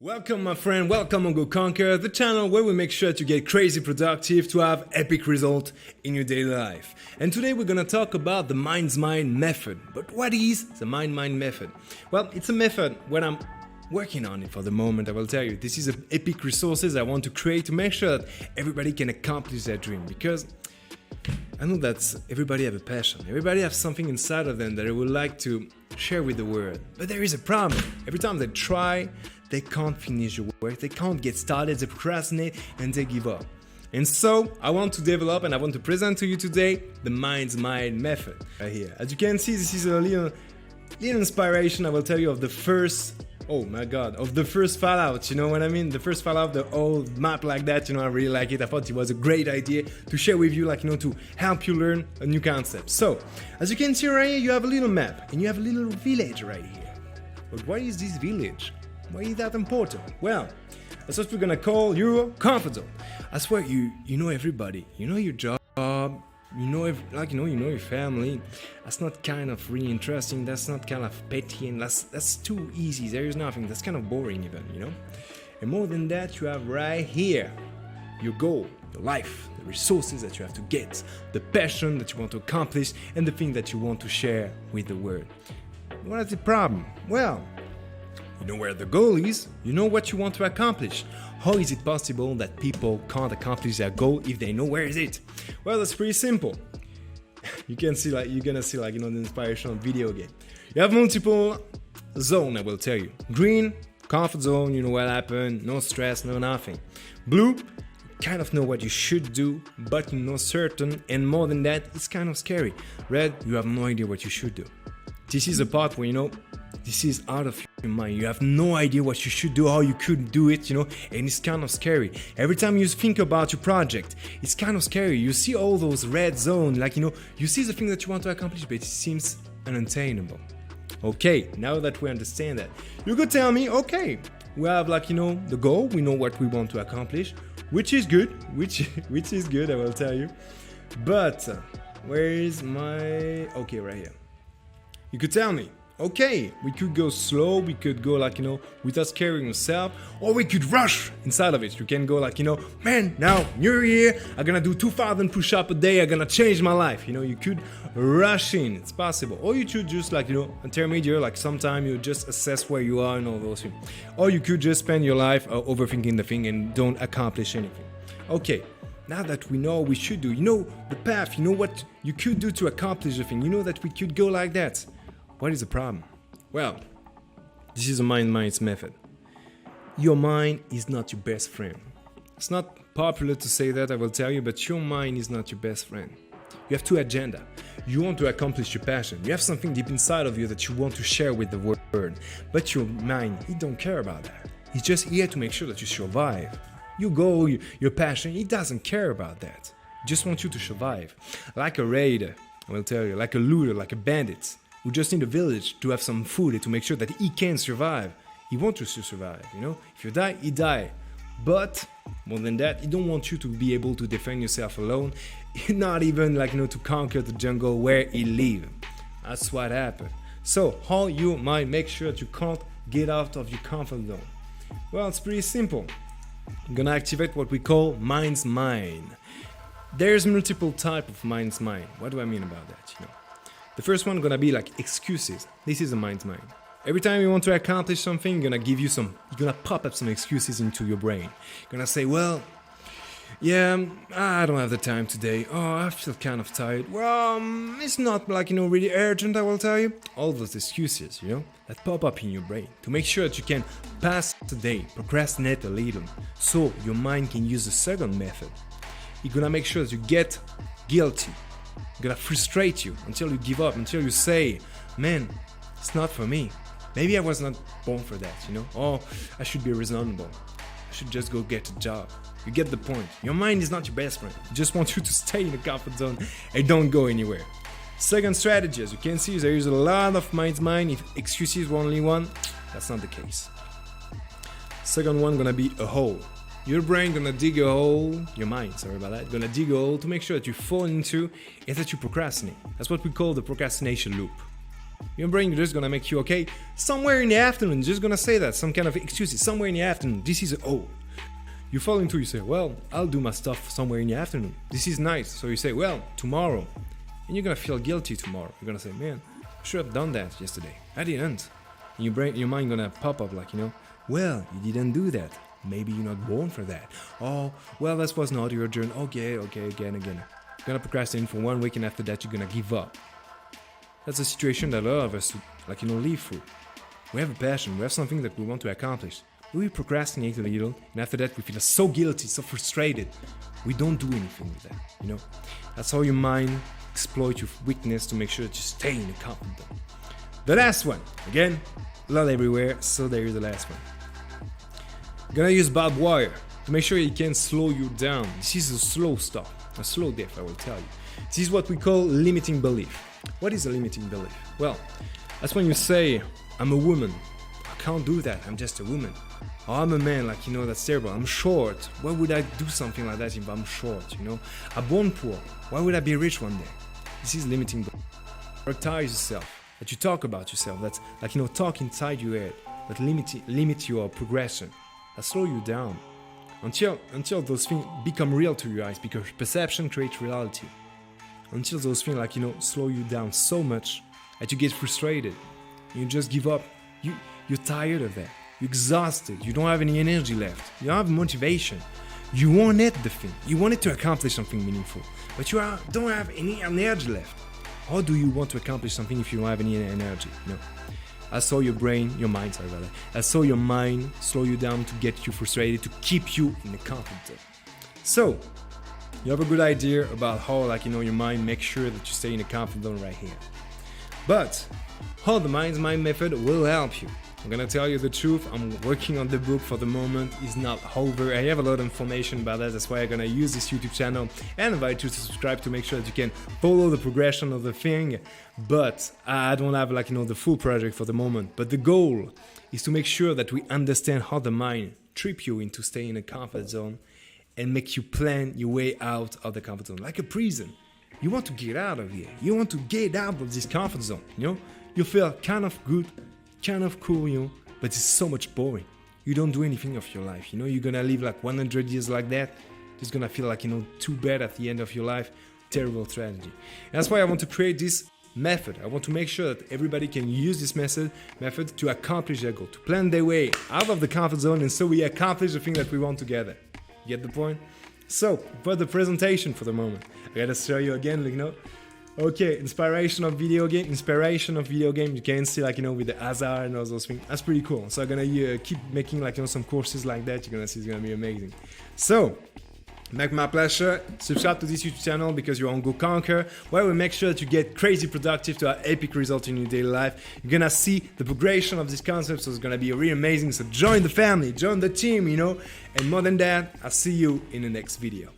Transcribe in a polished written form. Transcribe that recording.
Welcome my friend, welcome on Go Conquer, the channel where we make sure to get crazy productive to have epic results in your daily life. And today we're gonna talk about the Mind's Mind method. But what is the Mind method? Well, it's a method when I'm working on it for the moment. I will tell you, this is an epic resources I want to create to make sure that everybody can accomplish their dream, because I know that everybody have a passion, everybody have something inside of them that they would like to share with the world. But there is a problem. Every time they try, they can't finish the work, they can't get started, they procrastinate and they give up. And so I want to develop and I want to present to you today the Mind's Mind method right here. As you can see, this is a little inspiration, I will tell you, of the first, oh my god, of the first Fallout, you know what I mean? The first Fallout, the old map like that, you know, I really like it. I thought it was a great idea to share with you, like, you know, to help you learn a new concept. So, as you can see right here, you have a little map and you have a little village right here. But what is this village? Why is that important? Well, that's what we're gonna call your comfort zone. I swear you know everybody, you know your job, you know your family. That's not kind of really interesting, that's not kind of petty, and that's too easy. There is nothing, that's kind of boring even, you know. And more than that, you have right here your goal, your life, the resources that you have to get, the passion that you want to accomplish, and the thing that you want to share with the world. What is the problem? Well, you know where the goal is, you know what you want to accomplish. How is it possible that people can't accomplish their goal if they know where is it? Well, that's pretty simple. You can see, like, you're gonna see, like, you know, the inspirational video game. You have multiple zones, I will tell you. Green, comfort zone, you know what happened, no stress, no nothing. Blue, kind of know what you should do, but you're not certain, and more than that, it's kind of scary. Red, you have no idea what you should do. This is a part where, you know, this is out of your mind. You have no idea what you should do, how you could do it, you know, and it's kind of scary. Every time you think about your project, it's kind of scary. You see all those red zones, like, you know, you see the thing that you want to accomplish, but it seems unattainable. Okay, now that we understand that, you could tell me, okay, we have, like, you know, the goal, we know what we want to accomplish, which is good, which is good, I will tell you. But where is my, okay, right here. You could tell me, okay, we could go slow, we could go, like, you know, without scaring yourself, or we could rush inside of it. You can go, like, you know, man, now, new year, I'm gonna do 2,000 push-ups a day, I'm gonna change my life. You know, you could rush in, it's possible. Or you could just, like, you know, intermediate, like sometime you just assess where you are and all those things. Or you could just spend your life overthinking the thing and don't accomplish anything. Okay, now that we know what we should do, you know the path, you know what you could do to accomplish the thing, you know that we could go like that. What is the problem? Well, this is a Mind's method. Your mind is not your best friend. It's not popular to say that, I will tell you, but your mind is not your best friend. You have two agendas. You want to accomplish your passion. You have something deep inside of you that you want to share with the world. But your mind, he don't care about that. He's just here to make sure that you survive. Your goal, your passion, he doesn't care about that. He just wants you to survive. Like a raider, I will tell you, like a looter, like a bandit, who just in a village to have some food and to make sure that he can survive. He wants you to survive, you know? If you die, he die. But more than that, he don't want you to be able to defend yourself alone. Not even, like, you know, to conquer the jungle where he live. That's what happened. So how you might make sure that you can't get out of your comfort zone? Well, it's pretty simple. I'm gonna activate what we call Mind's Mind. There's multiple type of Mind's Mind. What do I mean about that, you know? The first one gonna be like excuses. This is a Mind's Mind. Every time you want to accomplish something, you're gonna pop up some excuses into your brain. You're gonna say, well, yeah, I don't have the time today. Oh, I feel kind of tired. Well, it's not, like, you know, really urgent, I will tell you. All those excuses, you know, that pop up in your brain to make sure that you can pass the day, procrastinate a little, so your mind can use the second method. You're gonna make sure that you get guilty. Gonna frustrate you until you give up, until you say, man, it's not for me. Maybe I was not born for that, you know? Oh, I should be reasonable. I should just go get a job. You get the point. Your mind is not your best friend. It just wants you to stay in the comfort zone and don't go anywhere. Second strategy, as you can see, there is a lot of Mind's Mind. If excuses were only one, that's not the case. Second one gonna be a hole. Your brain gonna dig a hole, your mind, sorry about that, gonna dig a hole to make sure that you fall into and that you procrastinate. That's what we call the procrastination loop. Your brain is just gonna make you, okay, somewhere in the afternoon, just gonna say that, some kind of excuses, somewhere in the afternoon, this is, oh. You fall into, you say, well, I'll do my stuff somewhere in the afternoon. This is nice. So you say, well, tomorrow. And you're gonna feel guilty tomorrow. You're gonna say, man, I should have done that yesterday. I didn't. And your mind gonna pop up like, well, you didn't do that. Maybe you're not born for that. Oh, well, that was not your journey. Okay, again. You're gonna procrastinate for 1 week, and after that, you're gonna give up. That's a situation that a lot of us, live through. We have a passion. We have something that we want to accomplish. We procrastinate a little, and after that, we feel so guilty, so frustrated. We don't do anything with that, That's how your mind exploits your weakness to make sure that you stay in the comfort zone. The last one, again, a lot everywhere, so there is the last one. I'm gonna use barbed wire to make sure it can slow you down. This is a slow stop, a slow death, I will tell you. This is what we call limiting belief. What is a limiting belief? Well, that's when you say, I'm a woman. I can't do that, I'm just a woman. Or I'm a man, that's terrible. I'm short. Why would I do something like that if I'm short, I'm born poor. Why would I be rich one day? This is limiting belief. Prioritize yourself. That you talk about yourself. That's talk inside your head. That limit your progression. That slow you down. Until those things become real to your eyes, because perception creates reality. Until those things slow you down so much that you get frustrated. You just give up. You're tired of that. You're exhausted. You don't have any energy left. You don't have motivation. You wanted the thing. You wanted to accomplish something meaningful, but you don't have any energy left. How do you want to accomplish something if you don't have any energy? No. I saw your mind slow you down to get you frustrated, to keep you in the comfort zone. So, you have a good idea about how, your mind makes sure that you stay in the comfort zone right here. But, how the mind's mind method will help you. I'm gonna tell you the truth, I'm working on the book for the moment, it's not over. I have a lot of information about that, that's why I'm gonna use this YouTube channel and invite you to subscribe to make sure that you can follow the progression of the thing. But I don't have the full project for the moment. But the goal is to make sure that we understand how the mind trip you into staying in a comfort zone and make you plan your way out of the comfort zone, like a prison. You want to get out of here, you want to get out of this comfort zone, You feel kind of good, kind of cool, but it's so much boring. You don't do anything of your life, you're gonna live 100 years like that, just gonna feel too bad at the end of your life, terrible tragedy. And that's why I want to create this method. I want to make sure that everybody can use this method to accomplish their goal, to plan their way out of the comfort zone, and so we accomplish the thing that we want together. You get the point? So, for the presentation for the moment, I gotta show you again, Okay, inspiration of video game. You can see with the Azar and all those things. That's pretty cool. So I'm gonna keep making some courses like that. You're gonna see it's gonna be amazing. So, make my pleasure. Subscribe to this YouTube channel because you're on Go Conquer, where we make sure that you get crazy productive to have epic results in your daily life. You're gonna see the progression of this concept, so it's gonna be really amazing. So join the family, join the team, and more than that, I'll see you in the next video.